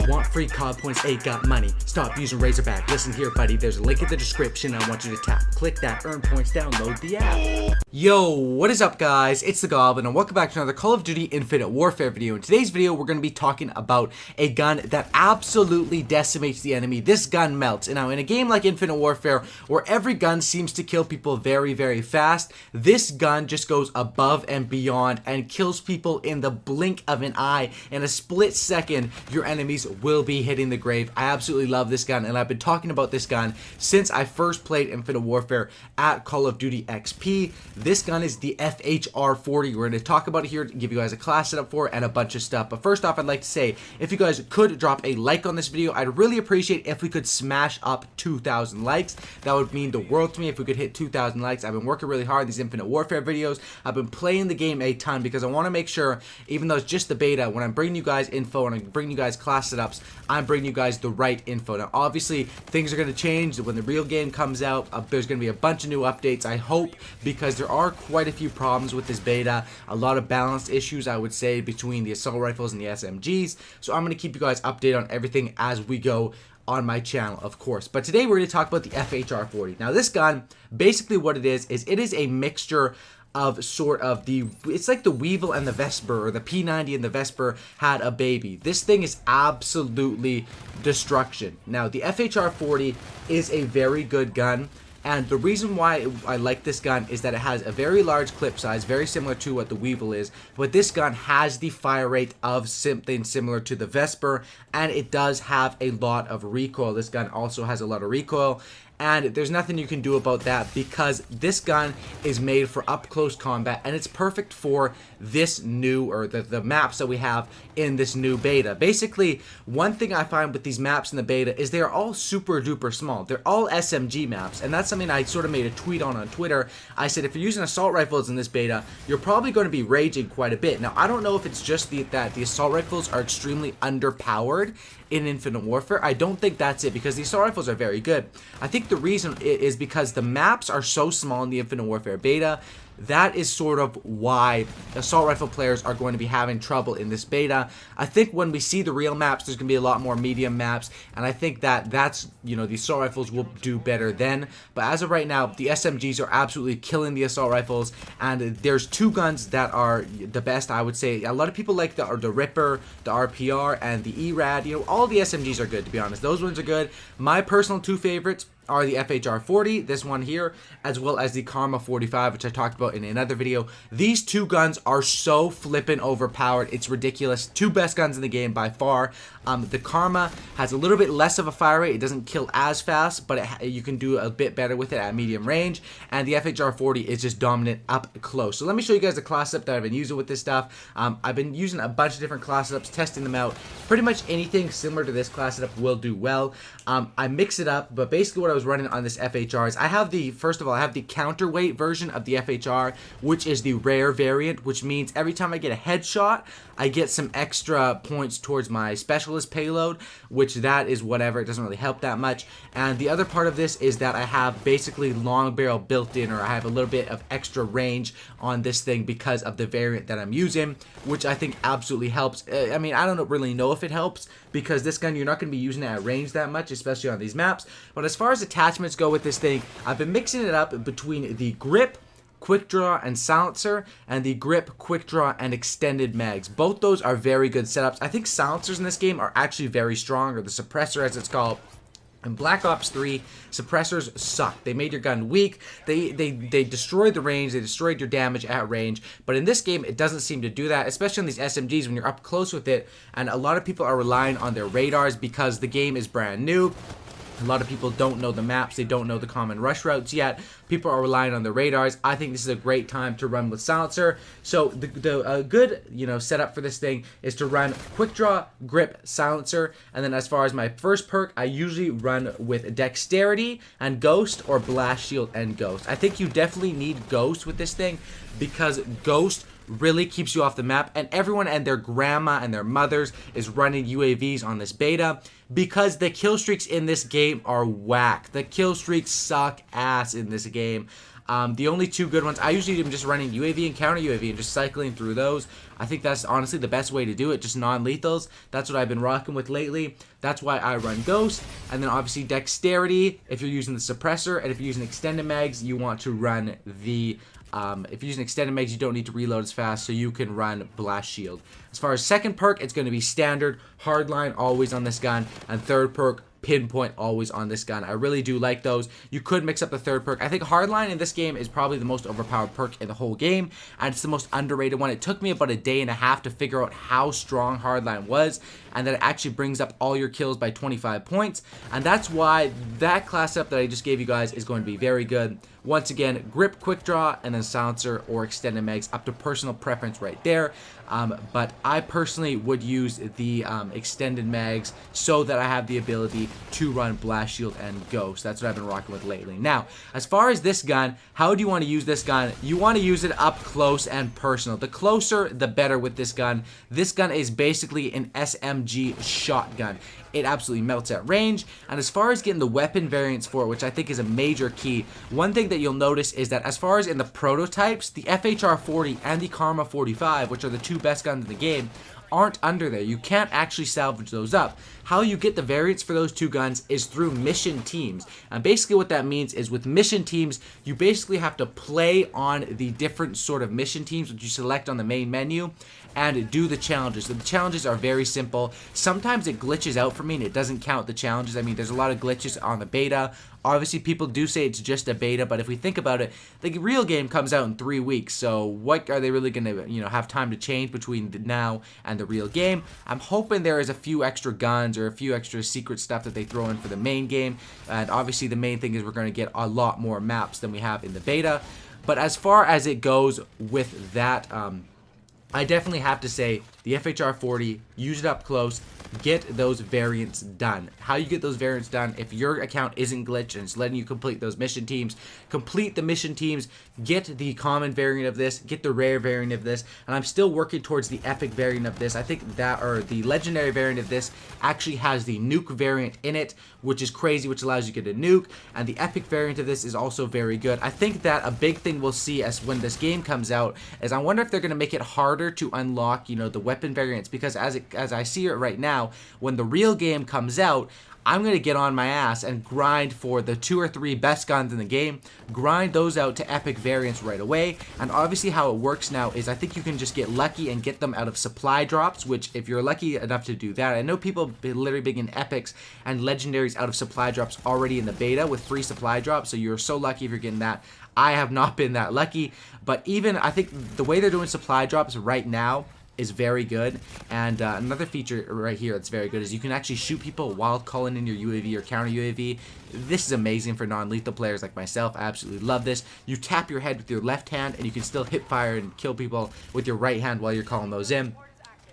Want free COD points? Ain't got money. Stop using Razorback. Listen here, buddy. There's a link in the description. I want you to tap. Click that. Earn points. Download the app. Yo, what is up, guys? It's the Goblin, and welcome back to another Call of Duty Infinite Warfare video. In today's video, we're going to be talking about a gun that absolutely decimates the enemy. This gun melts. And now, in a game like Infinite Warfare, where every gun seems to kill people very, very fast, this gun just goes above and beyond and kills people in the blink of an eye. In a split second, your enemies will be hitting the grave. I absolutely love this gun, and I've been talking about this gun since I first played Infinite Warfare at Call of Duty XP. This gun is the FHR-40. We're going to talk about it here, give you guys a class setup for it, and a bunch of stuff. But first off, I'd like to say, if you guys could drop a like on this video, I'd really appreciate if we could smash up 2,000 likes. That would mean the world to me if we could hit 2,000 likes. I've been working really hard on these Infinite Warfare videos. I've been playing the game a ton because I want to make sure, even though it's just the beta, when I'm bringing you guys info and I'm bringing you guys class setups, I'm bringing you guys the right info. Now, obviously, things are going to change when the real game comes out. There's going to be a bunch of new updates, I hope, because there are quite a few problems with this beta. A lot of balance issues, I would say, between the assault rifles and the SMGs. So I'm going to keep you guys updated on everything as we go on my channel, of course. But today we're going to talk about the FHR-40. Now, this gun, basically what it is it is a mixture of sort of it's like the Weevil and the Vesper, or the P90 and the Vesper had a baby. This thing is absolutely destruction. Now, the FHR-40 is a very good gun, and the reason why I like this gun is that it has a very large clip size, very similar to what the Weevil is, but this gun has the fire rate of something similar to the Vesper, and it does have a lot of recoil. This gun also has a lot of recoil, and there's nothing you can do about that because this gun is made for up-close combat, and it's perfect for this new, or the maps that we have in this new beta. Basically, one thing I find with these maps in the beta is they're all super duper small. They're all SMG maps, and that's something I sort of made a tweet on Twitter. I said, if you're using assault rifles in this beta, you're probably going to be raging quite a bit. Now, I don't know if it's just that the assault rifles are extremely underpowered in Infinite Warfare. I don't think that's it, because the assault rifles are very good. I think the reason is because the maps are so small in the Infinite Warfare beta. That is sort of why assault rifle players are going to be having trouble in this beta. I think when we see the real maps, there's going to be a lot more medium maps, and I think that's, you know, the assault rifles will do better then. But as of right now, the SMGs are absolutely killing the assault rifles, and there's two guns that are the best, I would say. A lot of people like the Ripper, the RPR, and the ERAD. You know, all the SMGs are good, to be honest. Those ones are good. My personal two favorites are the FHR-40, this one here, as well as the Karma 45, which I talked about in another video. These two guns are so flippin' overpowered. It's ridiculous. Two best guns in the game by far. The Karma has a little bit less of a fire rate. It doesn't kill as fast, but you can do a bit better with it at medium range. And the FHR-40 is just dominant up close. So let me show you guys the class setup that I've been using with this stuff. I've been using a bunch of different class setups, testing them out. Pretty much anything similar to this class setup will do well. I mix it up, but basically what I was running on this FHR is I have first of all, I have the counterweight version of the FHR, which is the rare variant, which means every time I get a headshot, I get some extra points towards my specialist payload, which that is whatever. It doesn't really help that much. And the other part of this is that I have basically long barrel built in, or I have a little bit of extra range on this thing because of the variant that I'm using, which I think absolutely helps. I mean, I don't really know if it helps, because this gun, you're not going to be using it at range that much, especially on these maps. But as far as attachments go with this thing, I've been mixing it up between the grip, quick draw, and silencer, and the grip, quick draw, and extended mags. Both those are very good setups. I think silencers in this game are actually very strong, or the suppressor as it's called. In Black Ops 3, suppressors suck. They made your gun weak. They destroyed the range. They destroyed your damage at range. But in this game, it doesn't seem to do that, especially on these SMGs when you're up close with it. And a lot of people are relying on their radars because the game is brand new. A lot of people don't know the maps. They don't know the common rush routes yet. People are relying on the radars. I think this is a great time to run with silencer. So the good, you know, setup for this thing is to run quick draw, grip, silencer, and then as far as my first perk, I usually run with dexterity and ghost, or blast shield and ghost. I think you definitely need ghost with this thing because ghost really keeps you off the map, and everyone and their grandma and their mothers is running UAVs on this beta because the kill streaks in this game are whack. The kill streaks suck ass in this game. The only two good ones, I usually am just running UAV and counter UAV and just cycling through those. I think that's honestly the best way to do it, just non-lethals. That's what I've been rocking with lately. That's why I run Ghost. And then obviously Dexterity if you're using the suppressor, and if you're using extended mags, you want to run the if you're using extended mags, you don't need to reload as fast, so you can run Blast Shield. As far as second perk, it's going to be standard, hardline always on this gun, and third perk, pinpoint always on this gun. I really do like those. You could mix up the third perk. I think hardline in this game is probably the most overpowered perk in the whole game, and it's the most underrated one. It took me about a day and a half to figure out how strong hardline was, and that it actually brings up all your kills by 25 points, and that's why that class up that I just gave you guys is going to be very good. Once again, grip, quick draw, and then silencer or extended mags, up to personal preference right there. But I personally would use the extended mags so that I have the ability to run Blast Shield and Ghost. That's what I've been rocking with lately. Now, as far as this gun, how do you want to use this gun? You want to use it up close and personal. The closer, the better with this gun. This gun is basically an SMG shotgun. It absolutely melts at range. And as far as getting the weapon variants for it, which I think is a major key, one thing that you'll notice is that as far as in the prototypes, the FHR-40 and the Karma 45, which are the two best guns in the game, aren't under there. You can't actually salvage those up. How you get the variants for those two guns is through mission teams. And basically what that means is with mission teams, you basically have to play on the different sort of mission teams that you select on the main menu and do the challenges. So the challenges are very simple. Sometimes it glitches out for me and it doesn't count the challenges. I mean, there's a lot of glitches on the beta. Obviously, people do say it's just a beta, but if we think about it, the real game comes out in 3 weeks. So what are they really going to, have time to change between now and the real game? I'm hoping there is a few extra guns or a few extra secret stuff that they throw in for the main game. And obviously, the main thing is we're going to get a lot more maps than we have in the beta. But as far as it goes with that, I definitely have to say the FHR-40, use it up close, get those variants done. How you get those variants done, if your account isn't glitched and it's letting you complete those mission teams, complete the mission teams, get the common variant of this, get the rare variant of this, and I'm still working towards the epic variant of this. I think that, or the legendary variant of this actually has the nuke variant in it, which is crazy, which allows you to get a nuke, and the epic variant of this is also very good. I think that a big thing we'll see as when this game comes out is I wonder if they're going to make it harder to unlock, the weapon variants, because as I see it right now, when the real game comes out, I'm going to get on my ass and grind for the 2 or 3 best guns in the game, grind those out to epic variants right away. And obviously how it works now is I think you can just get lucky and get them out of supply drops, which if you're lucky enough to do that, I know people literally begin epics and legendaries out of supply drops already in the beta with free supply drops, so you're so lucky if you're getting that. I have not been that lucky, but even I think the way they're doing supply drops right now is very good. And another feature right here that's very good is you can actually shoot people while calling in your UAV or counter UAV. This is amazing for non-lethal players like myself. I absolutely love this. You tap your head with your left hand and you can still hip fire and kill people with your right hand while you're calling those in,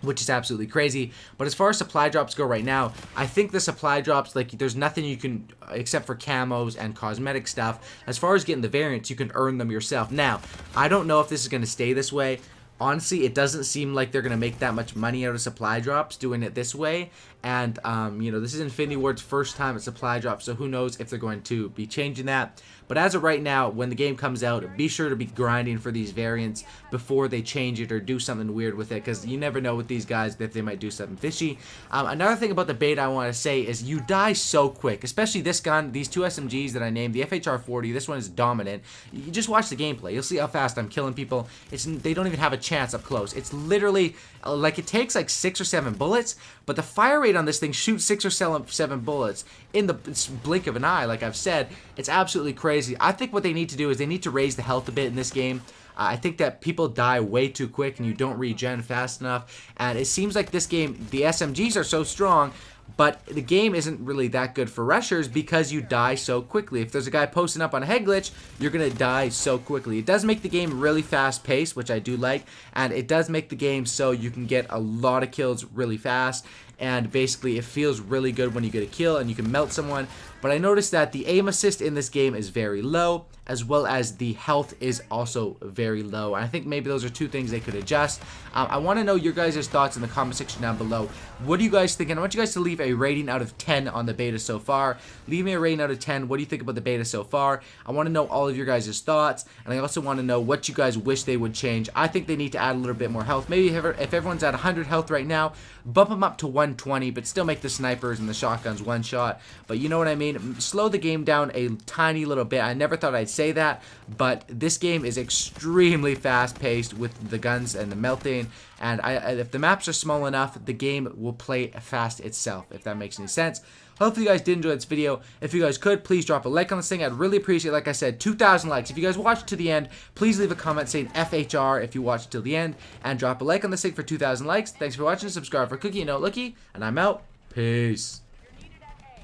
which is absolutely crazy. But as far as supply drops go right now, I think the supply drops, there's nothing you can, except for camos and cosmetic stuff. As far as getting the variants, you can earn them yourself. Now, I don't know if this is going to stay this way. Honestly, it doesn't seem like they're going to make that much money out of supply drops doing it this way. And, this is Infinity Ward's first time at supply drops, so who knows if they're going to be changing that. But as of right now, when the game comes out, be sure to be grinding for these variants before they change it or do something weird with it, because you never know with these guys that they might do something fishy. Another thing about the beta I want to say is you die so quick, especially this gun, these 2 SMGs that I named, the FHR-40, this one is dominant. You just watch the gameplay. You'll see how fast I'm killing people. They don't even have a chance up close. It's literally, it takes 6 or 7 bullets, but the fire rate on this thing shoots 6 or 7 bullets in the blink of an eye. Like I've said, it's absolutely crazy. I think what they need to do is they need to raise the health a bit in this game. I think that people die way too quick and you don't regen fast enough, and it seems like this game, the SMGs are so strong, but the game isn't really that good for rushers because you die so quickly. If there's a guy posting up on a head glitch, you're going to die so quickly. It does make the game really fast paced, which I do like, and it does make the game so you can get a lot of kills really fast. and basically it feels really good when you get a kill and you can melt someone. But I noticed that the aim assist in this game is very low, as well as the health is also very low. And I think maybe those are two things they could adjust. I want to know your guys' thoughts in the comment section down below. What do you guys think? And I want you guys to leave a rating out of 10 on the beta so far. Leave me a rating out of 10. What do you think about the beta so far? I want to know all of your guys' thoughts, and I also want to know what you guys wish they would change. I think they need to add a little bit more health. Maybe if everyone's at 100 health right now, bump them up to 120, but still make the snipers and the shotguns one shot. But you know what I mean? Slow the game down a tiny little bit. I never thought I'd say that, but this game is extremely fast-paced with the guns and the melting, and if the maps are small enough, the game will play fast itself, if that makes any sense. Hopefully you guys did enjoy this video. If you guys could, please drop a like on this thing. I'd really appreciate it. Like I said, 2,000 likes. If you guys watched to the end, please leave a comment saying FHR if you watched till the end, and drop a like on this thing for 2,000 likes. Thanks for watching. Subscribe for Cookie and Not Lookie, and I'm out. Peace.